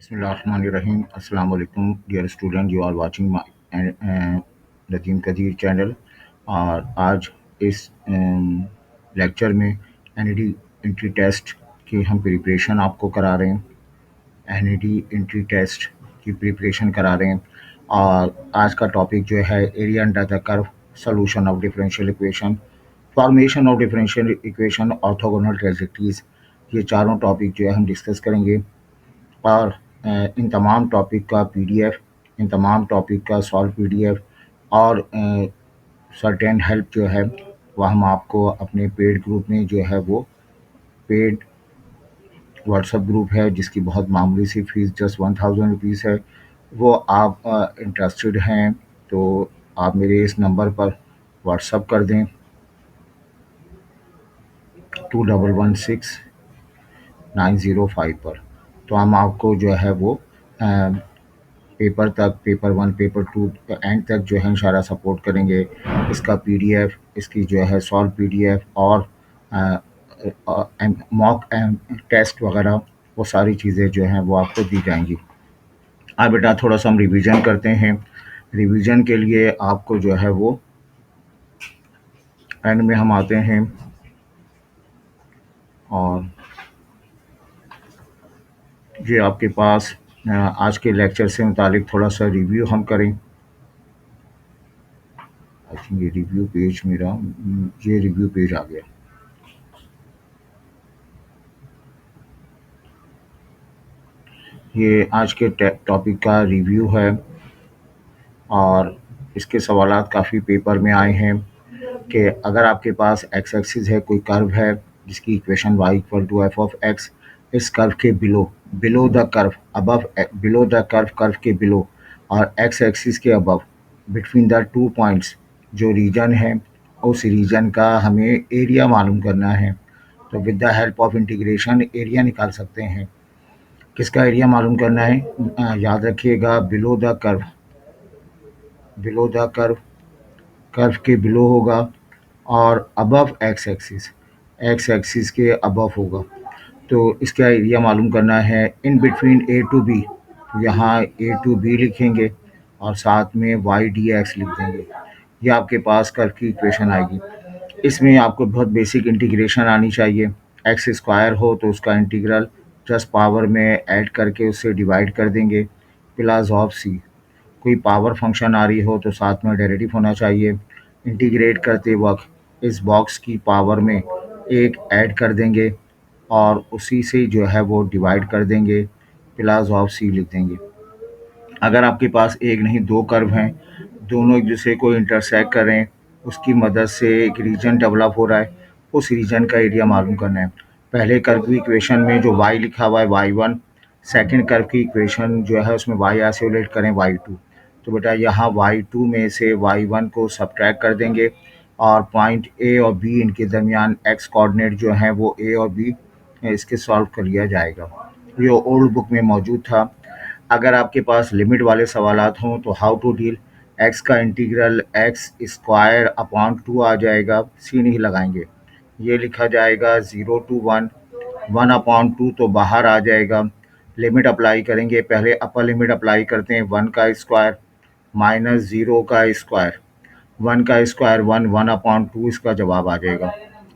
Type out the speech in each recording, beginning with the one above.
Bismillahirrahmanirrahim. Assalamu alaikum, dear student. You are watching my Nadeem Kadir channel. और आज इस lecture में एनईडी एंट्री टेस्ट की हम प्रिपरेशन आपको करा रहे हैं। एनईडी एंट्री टेस्ट की प्रिपरेशन करा रहे हैं। और आज का टॉपिक जो है area under the curve, solution of differential equation, formation of differential equation, orthogonal trajectories, ये चारों टॉपिक जो है हम डिस्कस करेंगे। और इन तमाम टॉपिक का पीडीएफ, इन तमाम टॉपिक का सॉल्व पीडीएफ और सर्टेन हेल्प जो है वो हम आपको अपने पेड ग्रुप में जो है वो पेड व्हाट्सएप ग्रुप है जिसकी बहुत मामूली सी फ़ीस जस्ट 1000 रुपीज़ है। वो आप इंटरेस्टेड हैं तो आप मेरे इस नंबर पर व्हाट्सएप कर दें 2116-905 पर। तो हम आपको जो है वो पेपर तक, पेपर 1, पेपर 2 एंड तक जो है इंशाल्लाह सपोर्ट करेंगे। इसका पीडीएफ, इसकी जो है सॉल्व पीडीएफ और मॉक टेस्ट वगैरह, वो सारी चीज़ें जो हैं वो आपको दी जाएंगी। अब बेटा थोड़ा सा हम रिवीजन करते हैं। रिवीजन के लिए आपको जो है वो एंड में हम आते हैं और ये आपके पास आज के लेक्चर से मुतालिक थोड़ा सा रिव्यू हम करें। आई थिंक ये रिव्यू पेज मेरा, ये रिव्यू पेज आ गया। ये आज के टॉपिक का रिव्यू है और इसके सवालात काफ़ी पेपर में आए हैं कि अगर आपके पास एक्स एक्सिस है, कोई कर्व है जिसकी equation y equal to F of X, इस कर्व के below, below the curve, above, below the curve, curve के बिलो और एक्स एक्सिस के अबव, बिटवीन द 2 पॉइंट्स जो रीजन है, उस रीजन का हमें एरिया मालूम करना है। तो with the help of integration area निकाल सकते हैं। किसका एरिया मालूम करना है? याद रखिएगा, below the curve, below the curve, curve के बिलो होगा और above X axis, X axis के अबव होगा। तो इसका एरिया मालूम करना है in between A to B. तो यहाँ ए टू बी लिखेंगे और साथ में वाई डी एक्स लिख देंगे। ये आपके पास कर्व की इक्वेशन आएगी। इसमें आपको बहुत बेसिक इंटीग्रेशन आनी चाहिए। एक्स स्क्वायर हो तो उसका इंटीग्रल जस्ट पावर में ऐड करके उससे डिवाइड कर देंगे प्लस ऑफ सी। कोई पावर फंक्शन आ रही हो तो साथ में डेरिवेटिव होना चाहिए। इंटीग्रेट करते वक्त इस बॉक्स की पावर में एक ऐड कर देंगे और उसी से जो है वो डिवाइड कर देंगे, प्लस ऑफ सी लिख देंगे। अगर आपके पास एक नहीं दो कर्व हैं, दोनों एक दूसरे को इंटरसेक्ट कर रहे हैं, उसकी मदद से एक रीजन डेवलप हो रहा है, उस रीजन का एरिया मालूम करना है। पहले कर्व की इक्वेशन में जो y लिखा हुआ है y1, सेकंड कर्व की इक्वेशन जो है उसमें y आइसोलेट करें y2। तो बेटा यहाँ y2 में से y1 को सब्ट्रैक्ट कर देंगे और पॉइंट a और b, इनके दरमियान x कोऑर्डिनेट जो है वो a और b इसके सॉल्व कर लिया जाएगा। ये ओल्ड बुक में मौजूद था। अगर आपके पास लिमिट वाले सवालात हों तो हाउ टू डील, एक्स का इंटीग्रल एक्स स्क्वायर अपॉन 2 आ जाएगा, सी नहीं लगाएंगे, ये लिखा जाएगा 0 to 1, 1 अपॉन 2 तो बाहर आ जाएगा। लिमिट अप्लाई करेंगे, पहले अपर लिमिट अप्लाई करते हैं 1 का स्क्वायर माइनस 0 का स्क्वायर, 1 का स्क्वायर 1, 1 अपॉन 2 इसका जवाब आ जाएगा।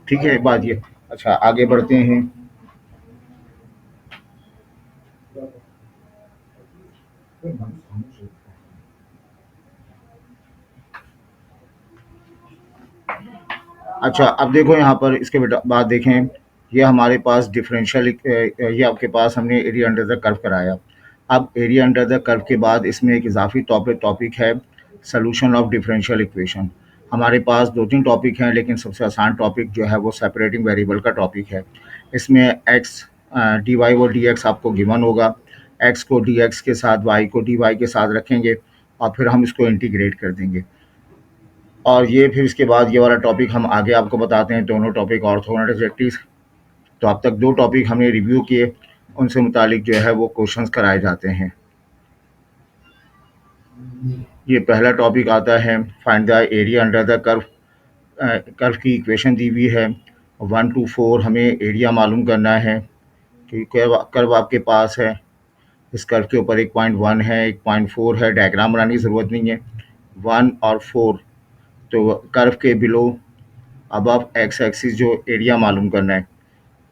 ठीक है बात ये। अच्छा आगे बढ़ते हैं। अच्छा अब देखो यहाँ पर इसके बाद देखें, ये हमारे पास डिफरेंशियल, ये आपके पास हमने एरिया अंडर द कर्व कराया। अब एरिया अंडर द कर्व के बाद इसमें एक इजाफी टॉपिक है सोल्यूशन ऑफ डिफरेंशियल इक्वेशन। हमारे पास दो तीन टॉपिक हैं लेकिन सबसे आसान टॉपिक जो है वो सेपरेटिंग वेरिएबल का टॉपिक है। इसमें एक्स डी वाई और डी एक्स आपको गिवन होगा। एक्स को डी एक्स के साथ, वाई को डी वाई के साथ रखेंगे और फिर हम इसको इंटीग्रेट कर देंगे। और ये फिर इसके बाद ये वाला टॉपिक हम आगे आपको बताते हैं, दोनों टॉपिक ऑर्थोगोनल ट्रांजिटिविटीज। तो अब तक दो टॉपिक हमने रिव्यू किए, उनसे मुतालिक जो है वो क्वेश्चंस कराए जाते हैं। ये पहला टॉपिक आता है find the area under the curve. Curve की इक्वेशन दी हुई है 1 to 4, हमें एरिया मालूम करना है कि कर्व आपके पास है इस कर्व के ऊपर 1.1 है, 1.4 है, डायग्राम बनाने की ज़रूरत नहीं है। 1 और 4 तो कर्व के बिलो अबव एक्स एक्सिस जो एरिया मालूम करना है,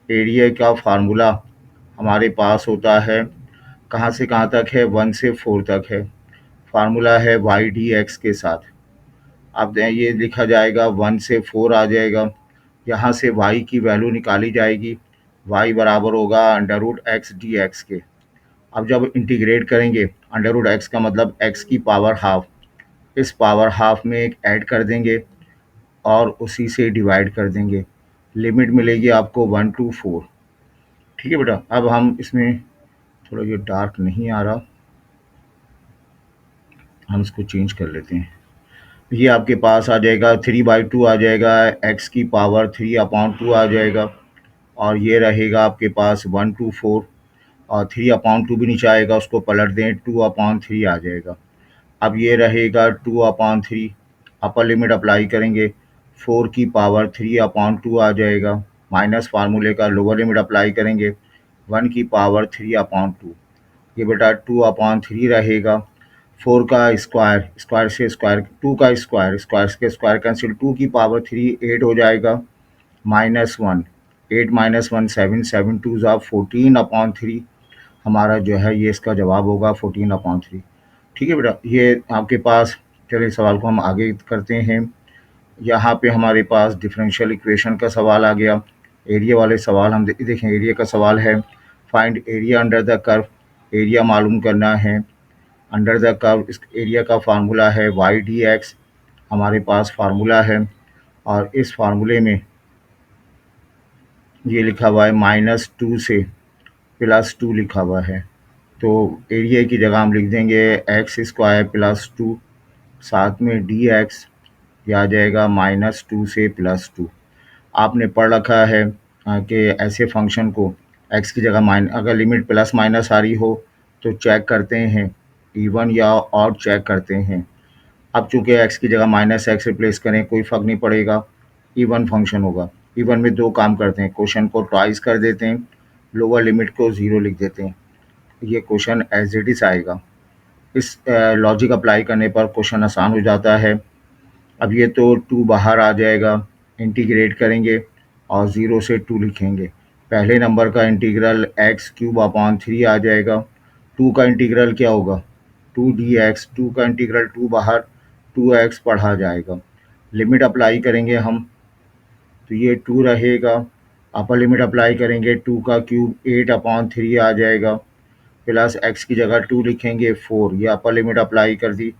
एरिया का फार्मूला हमारे पास होता है, कहाँ से कहाँ तक है, 1 से 4 तक है। फार्मूला है वाई डी एक्स के साथ। अब ये लिखा जाएगा 1 से 4 आ जाएगा, यहाँ से y की वैल्यू निकाली जाएगी, y बराबर होगा under root X D X के। अब जब इंटीग्रेट करेंगे, अंडर रूट एक्स का मतलब x की पावर हाफ, इस पावर हाफ में एक ऐड कर देंगे और उसी से डिवाइड कर देंगे। लिमिट मिलेगी आपको 1 to 4। ठीक है बेटा। अब हम इसमें थोड़ा ये डार्क नहीं आ रहा, हम इसको चेंज कर लेते हैं। ये आपके पास आ जाएगा 3/2 आ जाएगा, x की पावर 3/2 आ जाएगा, और ये रहेगा आपके पास 1 to 4, और 3/2 भी नीचे आएगा, उसको पलट दें 2/3 आ जाएगा। अब ये रहेगा 2/3, अपर लिमिट अप्लाई करेंगे, 4 की पावर 3/2 आ जाएगा, माइनस फार्मूले का लोअर लिमिट अप्लाई करेंगे, 1 की पावर 3/2, ये बेटा 2/3 रहेगा। 4 का स्क्वायर, स्क्वायर से स्क्वायर, 2 का स्क्वायर, स्क्वायर के स्क्वायर कैंसिल, 2 की पावर 3 8 हो जाएगा, -1, 8 - 1 7, 7 2 ज़ा 14/3, हमारा जो है ये इसका जवाब होगा 14/3। ठीक है बेटा। ये आपके पास, चलिए सवाल को हम आगे करते हैं। यहाँ पे हमारे पास डिफरेंशियल इक्वेशन का सवाल आ गया। एरिया वाले सवाल हम देखें, एरिया का सवाल है, find area under the curve, area मालूम करना है अंडर द कर्व। इस एरिया का फार्मूला है वाई डी एक्स, हमारे पास फार्मूला है, और इस फार्मूले में ये लिखा हुआ है -2 से +2 लिखा हुआ है। तो एरिया की जगह हम लिख देंगे x² + 2, साथ में डी एक्स, ये आ जाएगा -2 से +2। आपने पढ़ रखा है कि ऐसे फंक्शन को x की जगह अगर लिमिट प्लस माइनस आ रही हो तो चेक करते हैं, इवन या ऑड चेक करते हैं। अब चूंकि x की जगह -x रिप्लेस करें कोई फ़र्क नहीं पड़ेगा, इवन फंक्शन होगा। इवन में दो काम करते हैं, क्वेश्चन को ट्वाइस कर देते हैं, लोअर लिमिट को 0 लिख देते हैं, ये क्वेश्चन एज इट इज़ आएगा। इस लॉजिक अप्लाई करने पर क्वेश्चन आसान हो जाता है। अब ये तो 2 बाहर आ जाएगा, इंटीग्रेट करेंगे और 0 से 2 लिखेंगे। पहले नंबर का इंटीग्रल x³ आ जाएगा, 2 का इंटीग्रल क्या होगा 2 dx, 2 का इंटीग्रल 2 बाहर, 2x पढ़ा जाएगा। लिमिट अप्लाई करेंगे हम, तो ये 2 रहेगा, अपर लिमिट अप्लाई करेंगे, 2 का क्यूब 8/3 आ जाएगा, प्लस x की जगह 2 लिखेंगे 4, ये अपर लिमिट अप्लाई कर दी,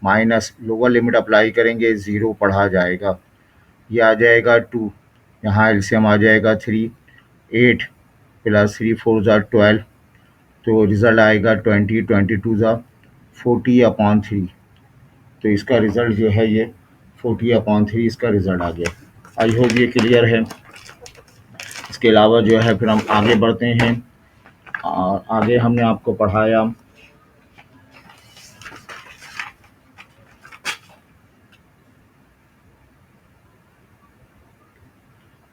माइनस लोअर लिमिट अप्लाई करेंगे 0 पढ़ा जाएगा, ये आ जाएगा 2, यहाँ एलसीएम आ जाएगा 3, 8 + 3 4 ज़ा 12, तो रिज़ल्ट आएगा 20, 22 ज़ा 40/3। तो इसका रिज़ल्ट जो है ये 40/3 इसका रिज़ल्ट आ गया। आई होप ये क्लियर है। इसके अलावा जो है फिर हम आगे बढ़ते हैं, और आगे हमने आपको पढ़ाया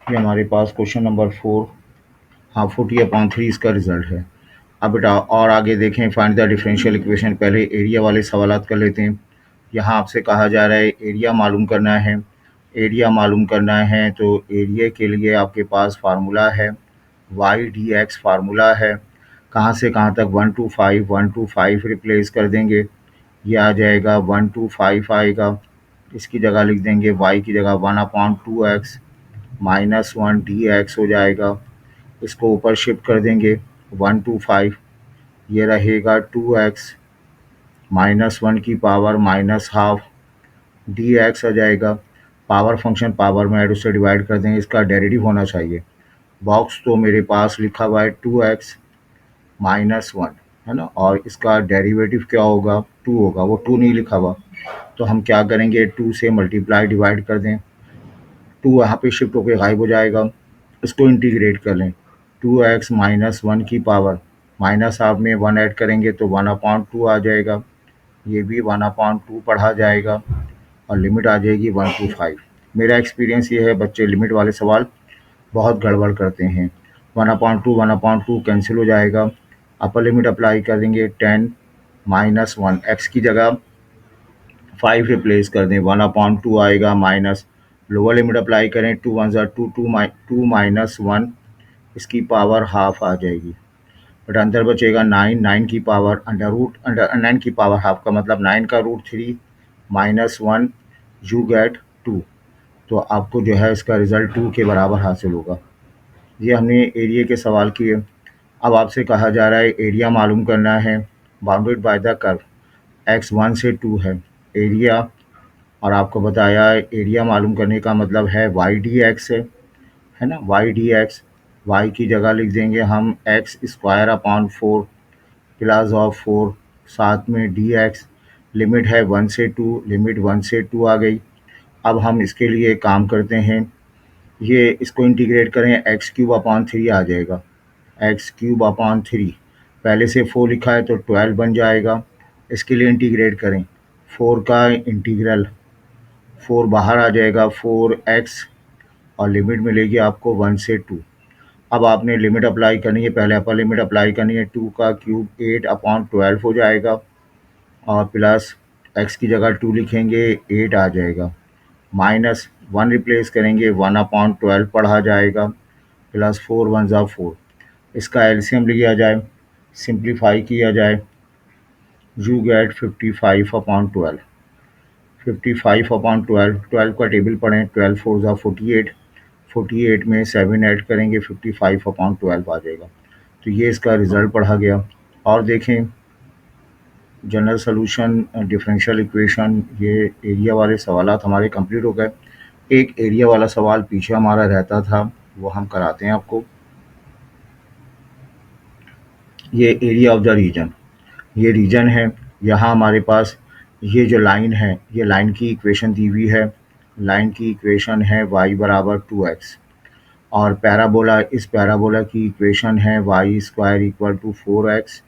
कि हमारे पास क्वेश्चन नंबर 4, हाँ 40/3 इसका रिज़ल्ट है। अब बेटा और आगे देखें, फाइंड द डिफरेंशियल इक्वेशन। पहले एरिया वाले सवालात कर लेते हैं। यहाँ आपसे कहा जा रहा है एरिया मालूम करना है। एरिया मालूम करना है तो एरिया के लिए आपके पास फार्मूला है वाई डी एक्स, फार्मूला है, कहाँ से कहाँ तक 1 to 5, 1 to 5 रिप्लेस कर देंगे, ये आ जाएगा 1 to 5 आएगा। इसकी जगह लिख देंगे y की जगह 1/2x -1 dx हो जाएगा। इसको ऊपर शिफ्ट कर देंगे 1 to 5, ये रहेगा 2x -1 की पावर -12 dx आ जाएगा। पावर फंक्शन पावर में ऐड, उससे डिवाइड कर देंगे, इसका डेरिवेटिव होना चाहिए। बॉक्स तो मेरे पास लिखा हुआ है 2x -1 है ना, और इसका डेरिवेटिव क्या होगा 2 होगा, वो 2 नहीं लिखा हुआ, तो हम क्या करेंगे 2 से मल्टीप्लाई डिवाइड कर दें, 2 यहाँ पे शिफ्ट होकर गायब हो जाएगा। इसको इंटीग्रेट कर लें, 2x -1 की पावर माइनस हाफ में 1 ऐड करेंगे तो 1/2 आ जाएगा, ये भी 1/2 पढ़ा जाएगा, और लिमिट आ जाएगी 1 to 5। मेरा एक्सपीरियंस ये है बच्चे लिमिट वाले सवाल बहुत गड़बड़ करते हैं, 1/2 1/2 कैंसिल हो जाएगा, अपर लिमिट अप्लाई कर देंगे 10 माइनस 1, एक्स की जगह 5 रिप्लेस कर दें, 1/2 आएगा माइनस, लोअर लिमिट अप्लाई करें, 2 वन ज़ा 2, 2 माइनस 1, इसकी पावर हाफ आ जाएगी, बट अंदर बचेगा 9, 9 की पावर अंडर रूट, अंडर 9 की पावर हाफ का मतलब 9 का रूट 3 माइनस 1, यू गेट 2। तो आपको जो है इसका रिजल्ट 2 के बराबर हासिल होगा। ये हमने एरिया के सवाल किए। अब आपसे कहा जा रहा है एरिया मालूम करना है bounded by the curve, x 1 से 2 है एरिया, और आपको बताया है एरिया मालूम करने का मतलब है वाई डी एक्स है ना, वाई डी एक्स, वाई की जगह लिख देंगे हम x square upon 4 plus of 4, साथ में डी एक्स, लिमिट है 1 से 2, लिमिट 1 से 2 आ गई। अब हम इसके लिए काम करते हैं, ये इसको इंटीग्रेट करें, एक्स क्यूब अपॉन 3 आ जाएगा, एक्स क्यूब अपॉन 3, पहले से 4 लिखा है तो 12 बन जाएगा। इसके लिए इंटीग्रेट करें, 4 का इंटीग्रल, 4 बाहर आ जाएगा, 4x, और लिमिट मिलेगी आपको 1 से 2। अब आपने लिमिट अप्लाई करनी है, पहले अपर लिमिट अप्लाई करनी है, 2 का क्यूब 8/12 हो जाएगा, और प्लस x की जगह 2 लिखेंगे, 8 आ जाएगा, माइनस 1 रिप्लेस करेंगे, 1/12 पढ़ा जाएगा, प्लस 4 वन ज़ा 4, इसका एलसीएम लिया जाए, सिंप्लीफाई किया जाए, यू गेट 55/12, 55/12, 12 का टेबल पढ़ें, 12 4 ज़ा 48, 48 में 7 ऐड करेंगे, 55/12 आ जाएगा। तो ये इसका रिज़ल्ट पढ़ा गया। और देखें जनरल सॉल्यूशन डिफरेंशियल इक्वेशन, ये एरिया वाले सवालात हमारे कंप्लीट हो गए। एक एरिया वाला सवाल पीछे हमारा रहता था, वो हम कराते हैं आपको। ये एरिया ऑफ द रीजन, ये रीजन है, यहाँ हमारे पास ये जो लाइन है, ये लाइन की इक्वेशन दी हुई है, लाइन की इक्वेशन है y बराबर 2x, और पैराबोला, इस पैराबोला की इक्वेशन है Y square equal to 4x,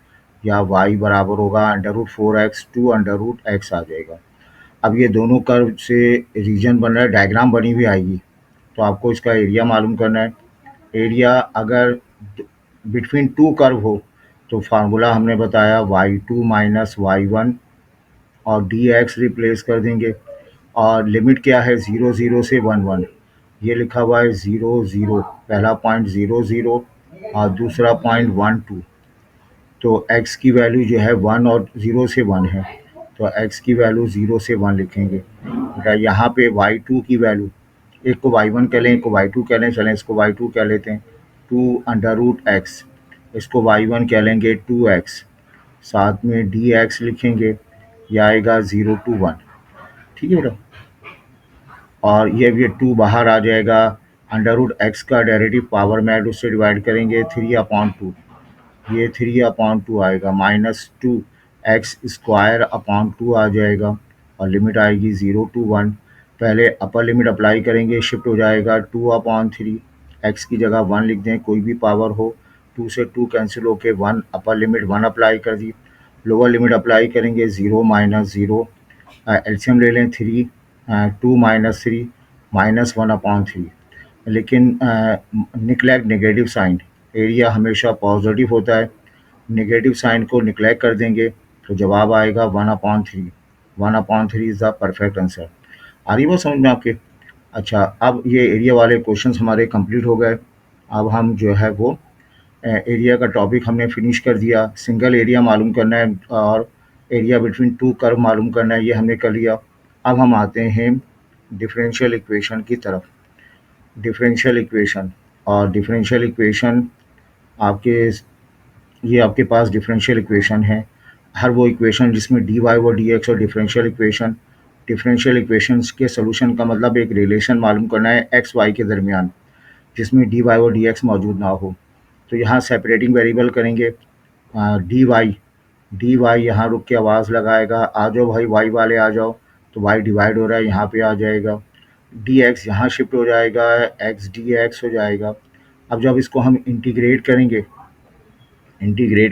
या y बराबर होगा √4x टू √x आ जाएगा। अब ये दोनों कर्व से रीजन बन रहा है, डायग्राम बनी हुई आएगी, तो आपको इसका एरिया मालूम करना है। एरिया अगर बिटवीन टू कर्व हो तो फार्मूला हमने बताया y2 माइनस y1, और डी एक्स रिप्लेस कर देंगे, और लिमिट क्या है 0 0 से 1 1, ये लिखा हुआ है 0 0, पहला पॉइंट 0 0 और दूसरा पॉइंट 1 2, तो x की वैल्यू जो है 1 और 0 से 1 है, तो x की वैल्यू 0 से 1 लिखेंगे। बेटा यहाँ पे y2 की वैल्यू, एक को y1 कह लें, एक को y2 कह लें, चलें इसको y2 कह लेते हैं, 2√x, इसको y1 कह लेंगे 2x, साथ में dx लिखेंगे, ये आएगा 0 to 1, ठीक है बेटा। और ये 2 बाहर आ जाएगा, √x का डेरिवेटिव पावर में ऐड, उससे डिवाइड करेंगे 3/2, ये 3/2 आएगा, -2 एक्स स्क्वायर अपॉन 2 आ जाएगा, और लिमिट आएगी 0 to 1। पहले अपर लिमिट अप्लाई करेंगे, शिफ्ट हो जाएगा 2/3, एक्स की जगह 1 लिख दें, कोई भी पावर हो, 2 से 2 कैंसिल होके 1, अपर लिमिट 1 अप्लाई कर दी, लोअर लिमिट अप्लाई करेंगे 0 माइनस 0, एलसीएम ले लें 3, 2 माइनस 3, -1/3, लेकिन निकलेक्ट नेगेटिव साइन, एरिया हमेशा पॉजिटिव होता है, नेगेटिव साइन को निकलेक्ट कर देंगे तो जवाब आएगा 1/3, 1/3 इज़ द परफेक्ट आंसर। आ रही बात समझ में आपके? अच्छा, अब ये एरिया वाले क्वेश्चंस हमारे कंप्लीट हो गए। अब हम जो है वो एरिया का टॉपिक हमने फिनिश कर दिया, सिंगल एरिया मालूम करना है और एरिया बिटवीन टू कर्व मालूम करना है, ये हमने कर लिया। अब हम आते हैं डिफरेंशियल इक्वेशन की तरफ। डिफरेंशियल इक्वेशन, और डिफरेंशियल इक्वेशन आपके, ये आपके पास डिफरेंशियल इक्वेशन है, हर वो इक्वेशन जिसमें डी वाई व डी एक्स, और डिफरेंशियल इक्वेशन, डिफरेंशियल इक्वेशंस के सोल्यूशन का मतलब एक रिलेशन मालूम करना है एक्स वाई के दरमियान, जिसमें डी वाई व डी एक्स मौजूद ना हो। तो यहाँ सेपरेटिंग वेरिएबल करेंगे, डी वाई यहाँ रुक के आवाज़ लगाएगा, आ जाओ भाई वाई वाले आ जाओ, तो वाई डिवाइड हो रहा है, यहाँ पे आ जाएगा, डी एक्स यहाँ शिफ्ट हो जाएगा, एक्स डी एक्स हो जाएगा। अब जब इसको हम इंटीग्रेट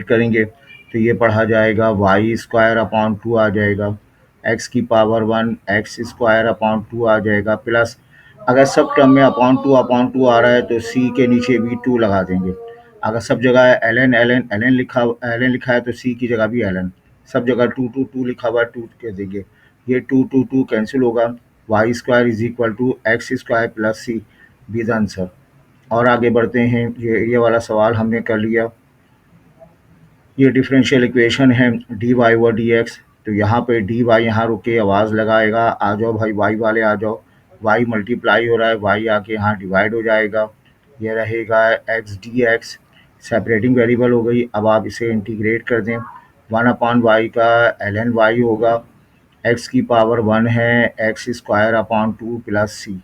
करेंगे तो ये पढ़ा जाएगा वाई स्क्वायर अपॉन 2 आ जाएगा, एक्स की पावर 1 एक्स स्क्वायर अपॉन 2 आ जाएगा, प्लस अगर सब टर्म में अपॉन 2 आ रहा है तो सी के नीचे भी 2 लगा देंगे, अगर सब जगह एल एन लिखा है तो सी की जगह भी एल एन, सब जगह टू टू टू लिखा हुआ है, टू कह देंगे, ये टू टू टू कैंसिल होगा, Y square is equal to X square plus C, be the answer. और आगे बढ़ते हैं, ये वाला सवाल हमने कर लिया। ये डिफरेंशियल इक्वेशन है D Y over D X, तो यहाँ पे डी वाई यहाँ रुक के आवाज़ लगाएगा, आ जाओ भाई वाई वाले आ जाओ, वाई मल्टीप्लाई हो रहा है, वाई आके यहाँ डिवाइड हो जाएगा, ये रहेगा x D x, separating variable हो गई। अब आप इसे इंटीग्रेट कर दें, 1/y का ln y होगा, x की पावर 1 है, एक्स स्क्वायर अपॉन 2 प्लस सी,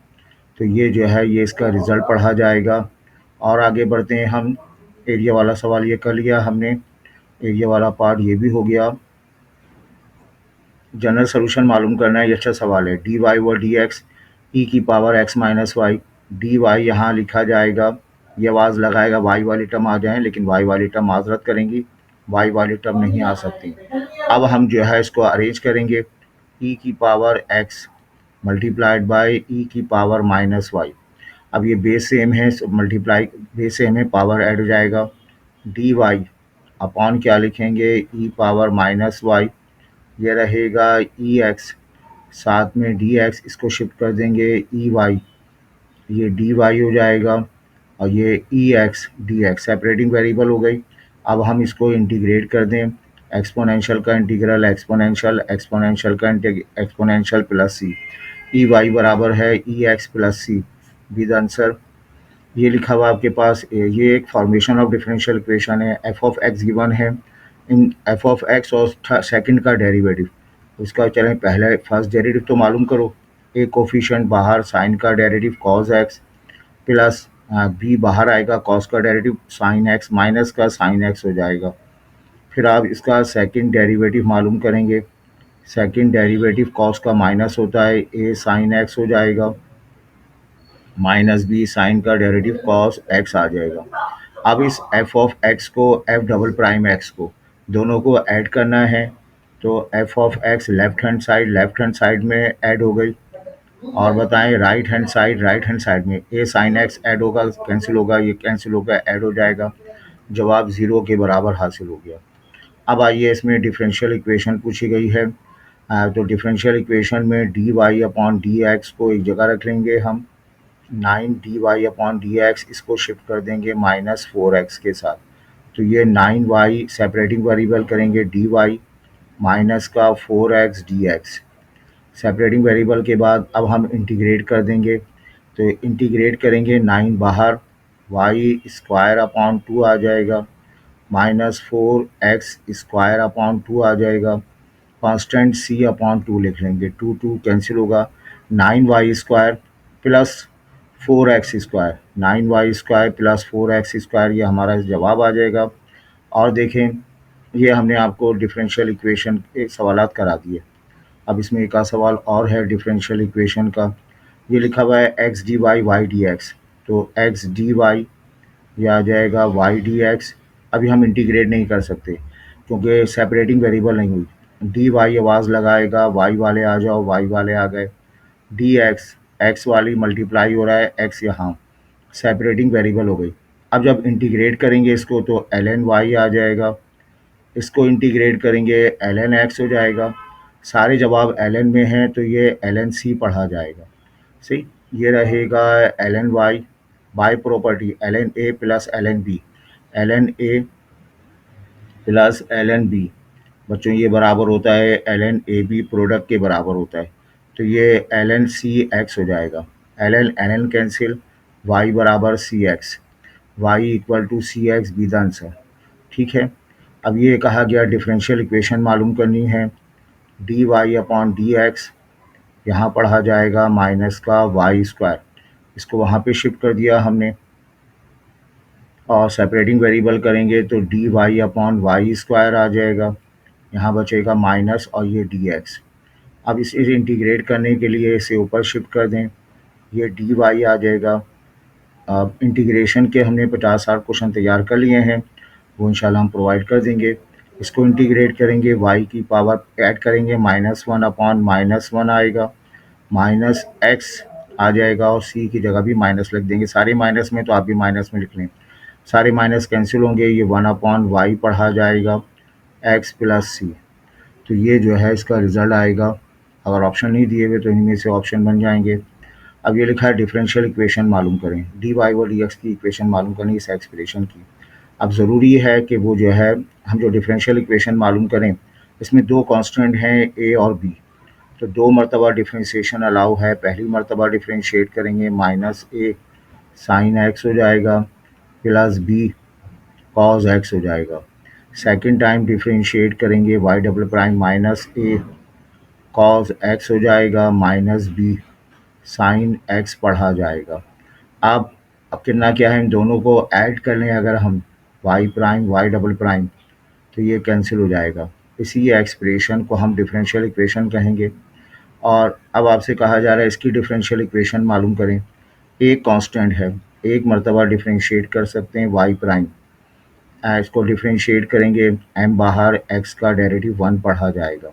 तो ये जो है ये इसका रिज़ल्ट पढ़ा जाएगा। और आगे बढ़ते हैं हम, एरिया वाला सवाल ये कर लिया हमने, एरिया वाला पार्ट ये भी हो गया। जनरल सोल्यूशन मालूम करना है, ये अच्छा सवाल है। D Y over D x e की power x minus y, d y यहाँ लिखा जाएगा, ये आवाज़ लगाएगा, वाई वाली टर्म आ जाए, लेकिन वाई वाली टर्म माजरत करेंगी, वाई वाली टर्म नहीं आ सकती। अब हम जो है इसको अरेंज करेंगे, ई की पावर एक्स मल्टीप्लाइड बाय ई की पावर माइनस वाई। अब ये बेस सेम है, मल्टीप्लाई बेस सेम है, पावर ऐड हो जाएगा, डी वाई अपॉन क्या लिखेंगे, ई पावर माइनस वाई, ये रहेगा ई एक्स, साथ में डी एक्स, इसको शिफ्ट कर देंगे ई वाई, ये डी वाई हो जाएगा, और ये e x D x separating variable हो गई। अब हम इसको इंटीग्रेट कर दें, एक्सपोनेंशियल का इंटीग्रल एक्सपोनेंशियल, एक्सपोनेंशियल का exponential plus c, e y बराबर है e x plus C, be the answer. ये लिखा हुआ आपके पास, ये एक फॉर्मेशन ऑफ डिफरेंशियल इक्वेशन है, एफ ऑफ एक्स गिवन है, इन एफ ऑफ एक्स और सेकंड का डेरिवेटिव, उसका चलें पहले फर्स्ट डेरिवेटिव तो मालूम करो, ए कोफिशिएंट बाहर, साइन का derivative cos x plus b बाहर आएगा, कॉस का डेरिवेटिव साइन एक्स माइनस का साइन एक्स हो जाएगा। फिर आप इसका सेकंड डेरिवेटिव मालूम करेंगे, सेकंड डेरिवेटिव कॉस का माइनस होता है, ए साइन एक्स हो जाएगा, माइनस बी साइन का डेरिवेटिव कॉस एक्स आ जाएगा। अब इस एफ ऑफ एक्स को, एफ डबल प्राइम एक्स को, दोनों को ऐड करना है, तो F of x left hand side में ऐड हो गई, और बताएं राइट हैंड साइड में ए साइन एक्स ऐड होगा, कैंसिल होगा, ये कैंसिल होगा, ऐड हो जाएगा, जवाब 0 के बराबर हासिल हो गया। अब आइए, इसमें डिफरेंशियल इक्वेशन पूछी गई है, तो डिफरेंशियल इक्वेशन में D Y upon D X को एक जगह रख लेंगे हम, 9 dy अपॉन डी एक्स, इसको शिफ्ट कर देंगे -4x के साथ, तो ये 9y सेपरेटिंग वेरिएबल करेंगे डी वाई माइनस का 4x dx, सेपरेटिंग वेरिएबल के बाद अब हम इंटीग्रेट कर देंगे, तो इंटीग्रेट करेंगे 9 बाहर, वाई स्क्वायर अपॉन 2 आ जाएगा, -4x स्क्वायर अपॉन 2 आ जाएगा, कांस्टेंट c अपॉन 2 लिख लेंगे, 2 कैंसिल होगा, 9y square plus 4x square, 9y square plus 4x square, ये हमारा जवाब आ जाएगा। और देखें, ये हमने आपको डिफरेंशियल इक्वेशन के सवालात करा दिए। अब इसमें एक सवाल और है डिफरेंशियल इक्वेशन का, ये लिखा हुआ है X D Y Y D X, तो एक्स डी वाई ये आ जाएगा वाई डी एक्स। अभी हम इंटीग्रेट नहीं कर सकते क्योंकि सेपरेटिंग वेरिएबल नहीं हुई, डी वाई आवाज़ लगाएगा, वाई वाले आ जाओ, वाई वाले आ गए, डी एक्स एक्स वाली मल्टीप्लाई हो रहा है, एक्स यहाँ सेपरेटिंग वेरिएबल हो गई। अब जब इंटीग्रेट करेंगे इसको तो एल एन वाई आ जाएगा, इसको इंटीग्रेट करेंगे एल एन एक्स हो जाएगा, सारे जवाब एल एन में हैं तो ये एल एन सी पढ़ा जाएगा, सही, ये रहेगा L N Y by property L N A plus L N B, L N A plus L N B, बच्चों ये बराबर होता है L N A B product के बराबर होता है, तो ये एल एन सी एक्स हो जाएगा, एल एन कैंसिल, वाई बराबर c x, y equal to c x, be the answer. ठीक है, अब ये कहा गया डिफरेंशियल इक्वेशन मालूम करनी है, D Y upon D X, यहाँ पढ़ा जाएगा माइनस का वाई स्क्वायर, इसको वहाँ पे शिफ्ट कर दिया हमने, और सेपरेटिंग वेरिएबल करेंगे तो D Y upon y square आ जाएगा, यहाँ बचेगा माइनस और ये डी एक्स। अब इसे इंटीग्रेट करने के लिए इसे ऊपर शिफ्ट कर दें, ये डी वाई आ जाएगा। अब इंटीग्रेशन के हमने 50-60 क्वेश्चन तैयार कर लिए हैं, वो इंशाल्लाह हम प्रोवाइड कर देंगे। इसको इंटीग्रेट करेंगे, वाई की पावर ऐड करेंगे, -1 अपॉन -1 आएगा, माइनस एक्स आ जाएगा, और सी की जगह भी माइनस लिख देंगे, सारे माइनस में तो आप भी माइनस में लिख लें, सारे माइनस कैंसिल होंगे, ये 1/y पढ़ा जाएगा x प्लस सी। तो ये जो है इसका रिजल्ट आएगा। अगर ऑप्शन नहीं दिए हुए तो इनमें से ऑप्शन बन जाएंगे। अब ये लिखा है डिफरेंशियल इक्वेशन मालूम करें, डी वाई और डी एक्स की इक्वेशन मालूम करनी इस एक्सप्रेशन की। अब ज़रूरी है कि वो जो है हम जो डिफरेंशियल इक्वेशन मालूम करें, इसमें दो कांस्टेंट हैं ए और बी। तो दो मरतबा डिफ्रेंशिएशन अलाउ है। पहली मरतबा डिफ्रेंशिएट करेंगे माइनस ए साइन एक्स हो जाएगा प्लस बी कॉज एक्स हो जाएगा। सेकेंड टाइम डिफ्रेंशिएट करेंगे वाई डबल प्राइम माइनस ए कॉज एक्स हो जाएगा माइनस बी साइन एक्स पढ़ा जाएगा। अब कितना क्या है, इन दोनों को ऐड कर लें अगर हम Y prime Y double prime, तो ये कैंसिल हो जाएगा। इसी एक्सप्रेशन को हम डिफरेंशियल इक्वेशन कहेंगे। और अब आपसे कहा जा रहा है इसकी डिफरेंशियल इक्वेशन मालूम करें। एक कांस्टेंट है, एक मरतबा डिफरेंशिएट कर सकते हैं वाई प्राइम। इसको डिफरेंशिएट करेंगे, एम बाहर, एक्स का डेरिवेटिव 1 पढ़ा जाएगा।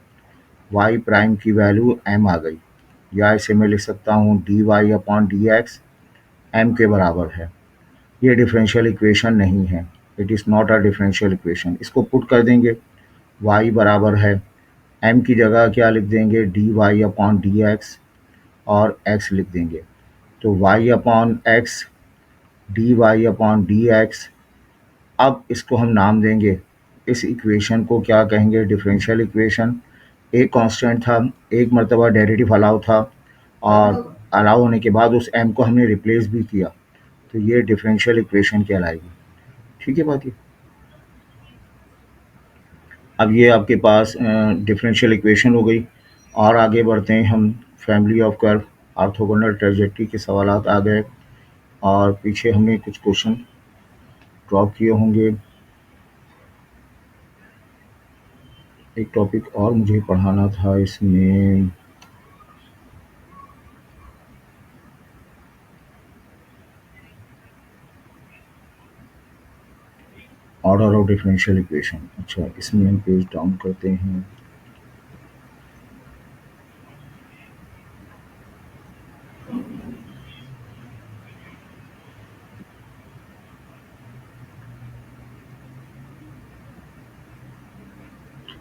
वाई प्राइम की वैल्यू एम आ गई, या इसे मैं लिख सकता हूँ D Y upon D X M के बराबर है। ये डिफरेंशियल इक्वेशन नहीं है, it is not a differential equation. इसको पुट कर देंगे, y बराबर है m की जगह क्या लिख देंगे D Y upon D X और x लिख देंगे। तो y upon X D Y upon D X. अब इसको हम नाम देंगे, इस इक्वेशन को क्या कहेंगे डिफरेंशियल इक्वेशन। एक कांस्टेंट था, एक मरतबा डेरिवेटिव अलाउ था, और अलाउ होने के बाद उस m को हमने रिप्लेस भी किया, तो ये डिफरेंशियल इक्वेशन कहलाएगी। ठीक है बात ये। अब ये आपके पास डिफरेंशियल इक्वेशन हो गई। और आगे बढ़ते हैं हम, family of curve, orthogonal trajectory के सवालात आ गए, और पीछे हमने कुछ क्वेश्चन ड्रॉप किए होंगे। एक टॉपिक और मुझे पढ़ाना था इसमें, ऑर्डर ऑफ डिफरेंशियल इक्वेशन। अच्छा, इसमें हम पेज डाउन करते हैं।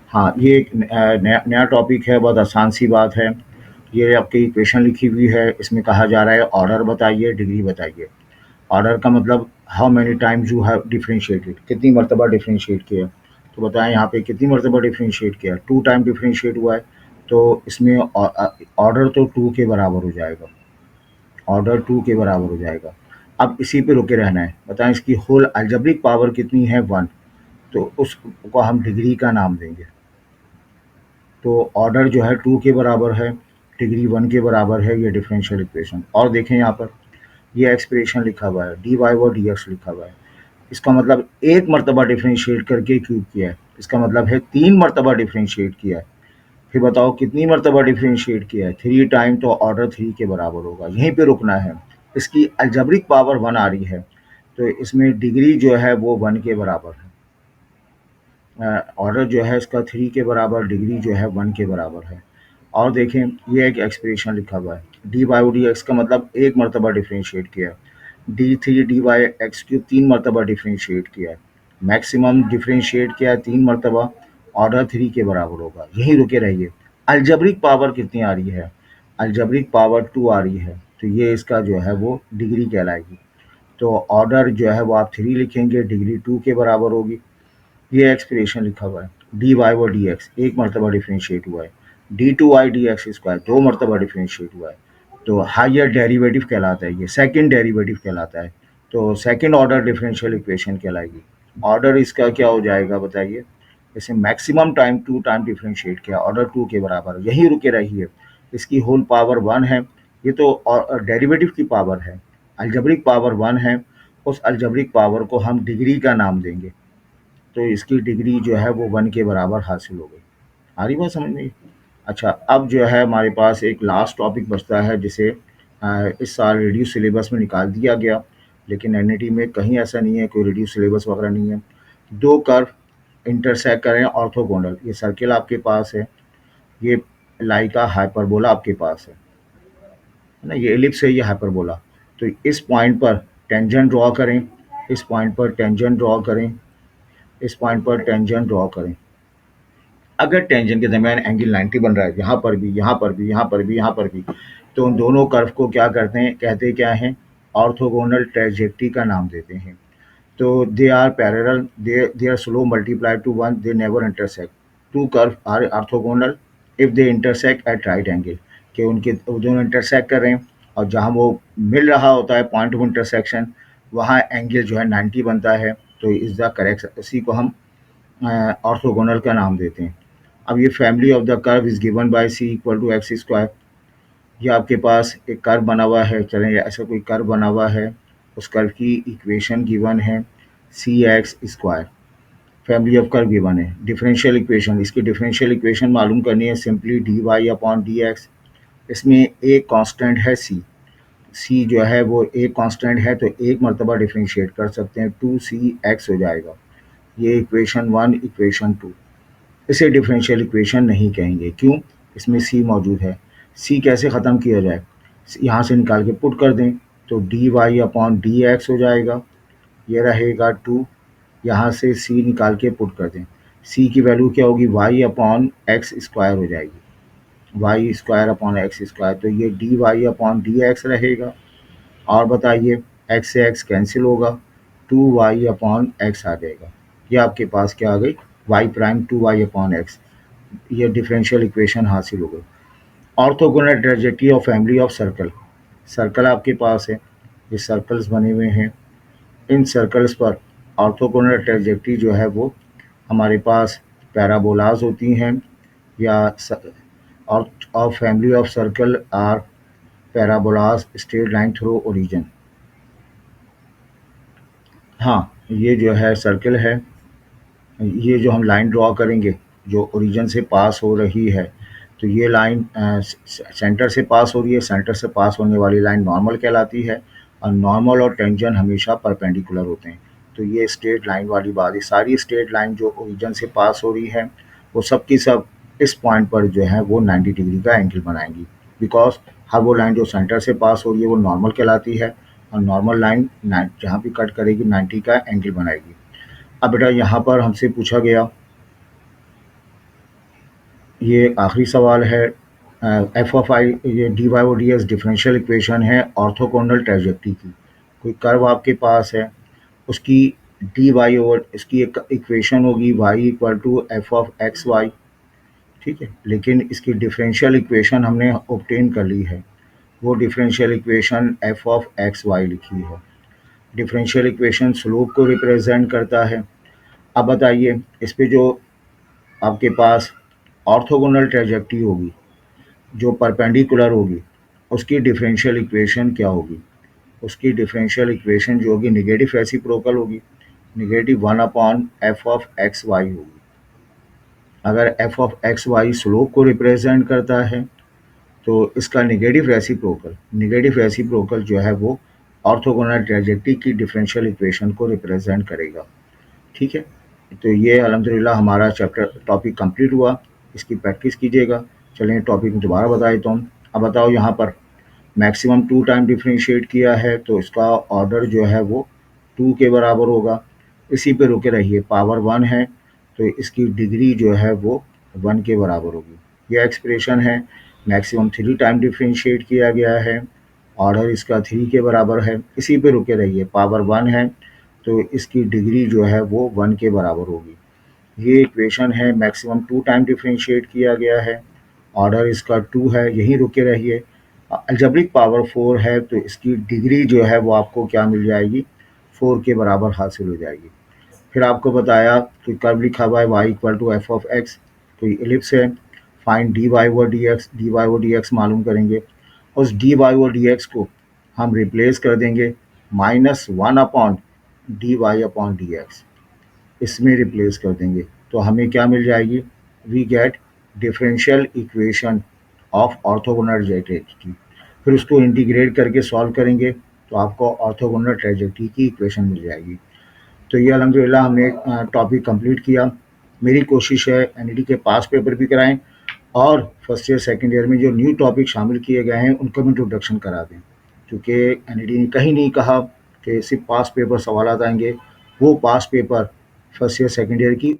हाँ, ये एक नया नया टॉपिक है, बहुत आसान सी बात है। ये आपकी इक्वेशन लिखी हुई है, इसमें कहा जा रहा है ऑर्डर बताइए, डिग्री बताइए। ऑर्डर का मतलब how many times you have differentiated, कितनी मरतबा डिफरेंशिएट किया। तो बताएं यहाँ पे कितनी मरतबा डिफरेंशिएट किया, 2 टाइम डिफरेंशिएट हुआ है, तो इसमें ऑर्डर तो 2 के बराबर हो जाएगा, ऑर्डर 2 के बराबर हो जाएगा। अब इसी पे रुके रहना है। बताएं इसकी होल अलजेब्रिक पावर कितनी है, 1, तो उसको हम डिग्री का नाम देंगे। तो ऑर्डर जो है 2 के बराबर है, डिग्री 1 के बराबर है, ये डिफरेंशियल इक्वेशन। और देखें यहाँ पर ये एक्सप्रेशन लिखा हुआ है, डी वाई और डी एक्स लिखा हुआ है। इसका मतलब एक मरतबा डिफरेंशिएट करके क्यूब किया है, इसका मतलब है 3 मरतबा डिफरेंशिएट किया है। फिर बताओ कितनी मरतबा डिफरेंशिएट किया है, 3 टाइम, तो ऑर्डर 3 के बराबर होगा। यहीं पे रुकना है। इसकी अलजेब्रिक पावर 1 आ रही है, तो इसमें डिग्री जो है वो 1 के बराबर है। ऑर्डर जो है इसका 3 के बराबर, डिग्री जो है 1 के बराबर है। और देखें ये एक एक्सप्रेशन लिखा हुआ है, डी वाई डी एक्स का मतलब एक मरतबा डिफरेंशिएट किया है, D three D Y X cube 3 मरतबा डिफरेंशिएट किया है, मैक्सिमम डिफरेंशिएट किया है 3 मरतबा, ऑर्डर 3 के बराबर होगा। यहीं रुके रहिए। अलजेब्रिक पावर कितनी आ रही है, अलजेब्रिक पावर 2 आ रही है, तो ये इसका जो है वो डिग्री कहलाएगी। तो ऑर्डर जो है वो आप 3 लिखेंगे, डिग्री 2 के बराबर होगी। ये एक्सप्रेशन लिखा हुआ है, डी वाई और डी एक्स एक मरतबा डिफ्रेंशिएट हुआ है, D two Y D X square 2 मरतबा डिफ्रेंशिएट हुआ है, तो हायर डेरिवेटिव कहलाता है, ये सेकंड डेरिवेटिव कहलाता है। तो सेकंड ऑर्डर डिफरेंशियल इक्वेशन कहलाएगी। ऑर्डर इसका क्या हो जाएगा बताइए। जैसे मैक्सिमम टाइम 2 टाइम डिफरेंशिएट किया, ऑर्डर 2 के बराबर, यहीं रुके रहिए। इसकी होल पावर 1 है, ये तो डेरिवेटिव की पावर है, अलजेब्रिक पावर 1 है। उस अलजेब्रिक पावर को हम डिग्री का नाम देंगे, तो इसकी डिग्री जो है वो 1 के बराबर हासिल हो गई। आ रही बात समझ में? अच्छा, अब जो है हमारे पास एक लास्ट टॉपिक बचता है, जिसे इस साल रिड्यूस सिलेबस में निकाल दिया गया, लेकिन एनईटी में कहीं ऐसा नहीं है, कोई रिड्यूस सिलेबस वगैरह नहीं है। दो कर्व इंटरसेक्ट करें ऑर्थोगोनल, ये सर्किल आपके पास है, ये लाई का हाइपरबोला आपके पास है ना, ये एलिप्स है, ये हाइपरबोला। तो इस पॉइंट पर टेंजेंट ड्रॉ करें, इस पॉइंट पर टेंजेंट ड्रॉ करें, इस पॉइंट पर टेंजेंट ड्रॉ करें। अगर टेंजेंट के दरमियान एंगल 90 बन रहा है, यहाँ पर भी, यहाँ पर भी, यहाँ पर भी, यहाँ पर भी, तो उन दोनों कर्व को क्या करते हैं, कहते क्या हैं, ऑर्थोगोनल ट्रैजेक्टरी का नाम देते हैं। तो they are parallel, they are slope multiply to one, they never intersect. Two curve are orthogonal if they intersect at right angle, कि उनके वो दोनों इंटरसेक्ट कर रहे हैं और जहाँ वो मिल रहा होता है पॉइंट ऑफ इंटरसेक्शन, वहाँ एंगल जो है 90 बनता है। तो इज द करेक्ट, इसी को हम ऑर्थोगोनल का नाम देते हैं। अब ये family of the curve is given by C equal to X square. ये आपके पास एक कर्व बना हुआ है, चलें ऐसा कोई कर्व बना हुआ है, उस कर्व की इक्वेशन गिवन है c x square. Family of curve given है। डिफरेंशियल इक्वेशन, इसकी डिफरेंशियल इक्वेशन मालूम करनी है, simply d Y upon D x. इसमें एक कांस्टेंट है सी, सी जो है वो एक कांस्टेंट है, तो एक मरतबा डिफरेंशिएट कर सकते हैं, 2cx हो जाएगा। ये इक्वेशन 1, इक्वेशन 2। इसे डिफरेंशियल इक्वेशन नहीं कहेंगे, क्यों, इसमें सी मौजूद है। सी कैसे ख़त्म किया जाए, यहाँ से निकाल के पुट कर दें, तो D Y upon D X हो जाएगा। ये रहेगा 2, यहाँ से सी निकाल के पुट कर दें, सी की वैल्यू क्या होगी, वाई अपॉन एक्स स्क्वायर हो जाएगी, Y square upon X square. तो ये D Y upon D X रहेगा। और बताइए, एक्स से एक्स कैंसिल होगा, 2y अपॉन एक्स आ जाएगा। ये आपके पास क्या आ गई, y prime 2y upon x. ये डिफरेंशियल इक्वेशन हासिल हो गई। Orthogonal trajectory of family of circle, circle आपके पास है, ये सर्कल्स बने हुए हैं, इन सर्कल्स पर ऑर्थोगोनल ट्रेजेक्टरी जो है वो हमारे पास पैराबोलाज होती हैं, या और family of circle or parabolas straight line through origin. हाँ, ये जो है सर्कल है, ये जो हम लाइन ड्रॉ करेंगे जो ओरिजिन से पास हो रही है, तो ये लाइन सेंटर से पास हो रही है, सेंटर से पास होने वाली लाइन नॉर्मल कहलाती है, और नॉर्मल और टेंजेंट हमेशा परपेंडिकुलर होते हैं। तो ये स्ट्रेट लाइन वाली बात है, सारी स्ट्रेट लाइन जो ओरिजिन से पास हो रही है वो सब की सब इस पॉइंट पर जो है वो 90 डिग्री का एंगल बनाएंगी, बिकॉज हर वो लाइन जो सेंटर से पास हो रही है वो नॉर्मल कहलाती है, और नॉर्मल लाइन जहाँ भी कट करेगी 90 का एंगल बनाएगी। अब बेटा यहाँ पर हमसे पूछा गया, ये आखिरी सवाल है, एफ ऑफ आई, ये D Y O D X differential equation है ऑर्थोगोनल ट्रैजेक्टरी की। कोई कर्व आपके पास है, उसकी डी वाई ओवर, इसकी एक इक्वेशन होगी Y equal to F of X Y, ठीक है, लेकिन इसकी डिफरेंशियल इक्वेशन हमने ऑब्टेन कर ली है, वो differential equation F of X Y लिखी है। डिफरेंशियल इक्वेशन स्लोप को रिप्रेजेंट करता है। अब बताइए, इस पे जो आपके पास ऑर्थोगोनल ट्रैजेक्टरी होगी, जो परपेंडिकुलर होगी, उसकी डिफरेंशियल इक्वेशन क्या होगी, उसकी डिफरेंशियल इक्वेशन जो होगी नेगेटिव रेसिप्रोकल होगी, negative 1 upon F of X Y होगी। अगर F of X Y slope को रिप्रेजेंट करता है, तो इसका नेगेटिव रेसिप्रोकल जो है वो ऑर्थोगोनल ट्रैजेक्टरी की डिफरेंशियल इक्वेशन को रिप्रेजेंट करेगा, ठीक है। तो ये अल्हम्दुलिल्लाह हमारा चैप्टर टॉपिक कंप्लीट हुआ, इसकी प्रैक्टिस कीजिएगा। चलें टॉपिक दोबारा बता देता हूँ। अब बताओ, यहाँ पर मैक्सिमम 2 टाइम डिफरेंशिएट किया है, तो इसका ऑर्डर जो है वो 2 के बराबर होगा। इसी पे रुके रहिए, पावर 1 है तो इसकी डिग्री जो है वो 1 के बराबर होगी। ये एक्सप्रेशन है। मैक्सिमम 3 टाइम डिफरेंशिएट किया गया है, ऑर्डर इसका 3 के बराबर है। इसी पे रुके रहिए, पावर 1 है तो इसकी डिग्री जो है वो 1 के बराबर होगी। ये इक्वेशन है, मैक्सिमम 2 टाइम डिफरेंशिएट किया गया है, ऑर्डर इसका 2 है, यहीं रुके रहिए। अलजेब्रिक पावर 4 है तो इसकी डिग्री जो है वो आपको क्या मिल जाएगी, 4 के बराबर हासिल हो जाएगी। फिर आपको बताया कि कर्व लिखा हुआ है y equal to F of X, तो ये एलिप्स है, find D Y over D X, D Y over D X मालूम करेंगे। उस D Y over D X को हम रिप्लेस कर देंगे -1 upon D Y upon D x, इसमें रिप्लेस कर देंगे, तो हमें क्या मिल जाएगी, we get differential equation of orthogonal trajectory. फिर उसको इंटीग्रेट करके सॉल्व करेंगे तो आपको ऑर्थोगोनल ट्रैजेक्टरी की इक्वेशन मिल जाएगी। तो ये अल्हम्दुलिल्लाह हमने टॉपिक कंप्लीट किया। मेरी कोशिश है एनईडी के पास पेपर भी कराएं, और फर्स्ट ईयर सेकंड ईयर में जो न्यू टॉपिक शामिल किए गए हैं उनका भी इंट्रोडक्शन करा दें, क्योंकि एनईडी ने कहीं नहीं कहा कि सिर्फ पास पेपर सवाल आएंगे, वो past paper first year second year की